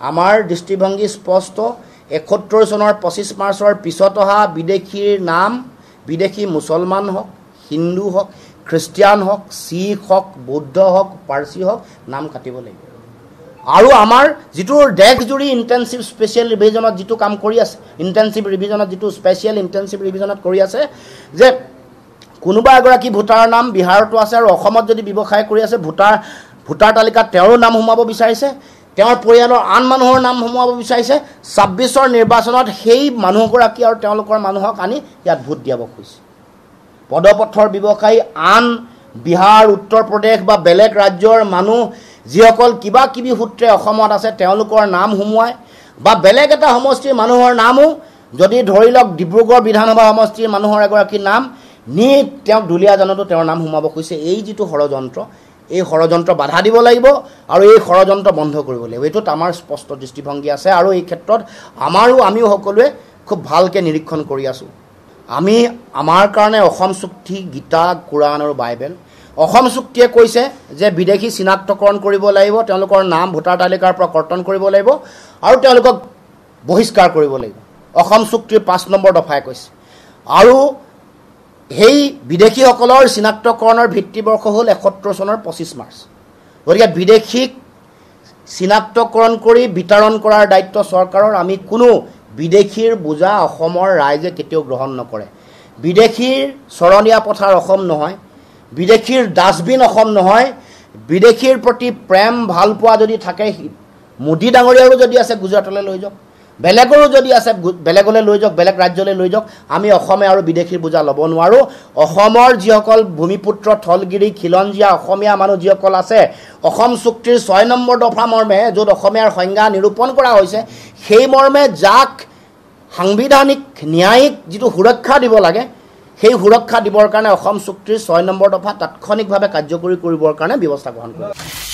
আমাৰ দৃষ্টিভংগী স্পষ্ট ৭১ চনৰ ২৫ মাৰ্চৰ পিছত অহা বিদেশীৰ নাম বিদেশী মুছলমান হওক হিন্দু হওক খ্ৰীষ্টিয়ান হওক শিখ হওক বৌদ্ধ হওক পাৰ্চী হওক নাম কাটিব লাগিব আৰু আমাৰ যিটো দেশজুৰি ইণ্টেনচিভ স্পেচিয়েল ৰিভিজনত যিটো কাম কৰি আছে ইণ্টেনচিভ ৰিভিজনত যিটো স্পেচিয়েল ইণ্টেনচিভ ৰিভিজনত কৰি আছে যে কোনোবা এগৰাকী ভোটাৰৰ নাম বিহাৰতো আছে আৰু অসমত যদি ব্যৱসায় কৰি আছে ভোটাৰ তালিকাত তেওঁৰ নাম সোমাব বিচাৰিছে তেওঁৰ পৰিয়ালৰ আন মানুহৰ নাম সোমাব বিচাৰিছে ২৬ৰ নিৰ্বাচনত সেই মানুহগৰাকী আৰু তেওঁলোকৰ মানুহক আনি ইয়াত ভোট দিয়াব খুজিছে পদপথৰ ব্যৱসায়ী আন বিহাৰ উত্তৰ প্ৰদেশ বা বেলেগ ৰাজ্যৰ মানুহ যিসকল কিবা কিবি সূত্ৰে অসমত আছে তেওঁলোকৰ নাম সোমোৱাই বা বেলেগ এটা সমষ্টিৰ মানুহৰ নামো যদি ধৰি লওক ডিব্ৰুগড় বিধানসভা সমষ্টিৰ মানুহৰ এগৰাকীৰ নাম নি তেওঁক দুলীয়াজানতো তেওঁৰ নাম সোমাব খুজিছে এই যিটো ষড়যন্ত্ৰ এই ষড়যন্ত্ৰ বাধা দিব লাগিব আৰু এই ষড়যন্ত্ৰ বন্ধ কৰিব লাগিব এইটোত আমাৰ স্পষ্ট দৃষ্টিভংগী আছে আৰু এই ক্ষেত্ৰত আমিও সকলোৱে খুব ভালকৈ নিৰীক্ষণ কৰি আছোঁ আমি আমাৰ কাৰণে অসম চুক্তি গীতা কোৰাণ আৰু বাইবেল অসম চুক্তিয়ে কৈছে যে বিদেশী চিনাক্তকৰণ কৰিব লাগিব তেওঁলোকৰ নাম ভোটাৰ তালিকাৰ পৰা কৰ্তন কৰিব লাগিব আৰু তেওঁলোকক বহিষ্কাৰ কৰিব লাগিব অসম চুক্তিৰ ৫ নম্বৰ দফাই কৈছে আৰু সেই বিদেশীসকলৰ চিনাক্তকৰণৰ ভিত্তিবৰ্ষ হ'ল ৭১ চনৰ ২৫ মাৰ্চ গতিকে বিদেশীক চিনাক্তকৰণ কৰি বিতৰণ কৰাৰ দায়িত্ব চৰকাৰৰ আমি কোনো বিদেশীৰ বোজা অসমৰ ৰাইজে কেতিয়াও গ্ৰহণ নকৰে বিদেশীৰ চৰণীয়া পথাৰ অসম নহয় বিদেশীৰ ডাষ্টবিন অসম নহয় বিদেশীৰ প্ৰতি প্ৰেম ভাল পোৱা যদি থাকে মোদী ডাঙৰীয়াৰো যদি আছে গুজৰাটলৈ লৈ যাওক বেলেগৰো যদি আছে বেলেগলৈ লৈ যাওক বেলেগ ৰাজ্যলৈ লৈ যাওক আমি অসমে আৰু বিদেশীৰ বোজা ল'ব নোৱাৰোঁ অসমৰ যিসকল ভূমিপুত্ৰ থলগিৰি খিলঞ্জীয়া অসমীয়া মানুহ যিসকল আছে অসম চুক্তিৰ ৬ নম্বৰ দফা মৰ্মে য'ত অসমীয়াৰ সংজ্ঞা নিৰূপণ কৰা হৈছে সেই মৰ্মে যাক সাংবিধানিক ন্যায়িক যিটো সুৰক্ষা দিব লাগে সেই সুৰক্ষা দিবৰ কাৰণে অসম চুক্তিৰ ৬ নম্বৰ দফা তাৎক্ষণিকভাৱে কাৰ্যকৰী কৰিবৰ কাৰণে ব্যৱস্থা গ্ৰহণ কৰিব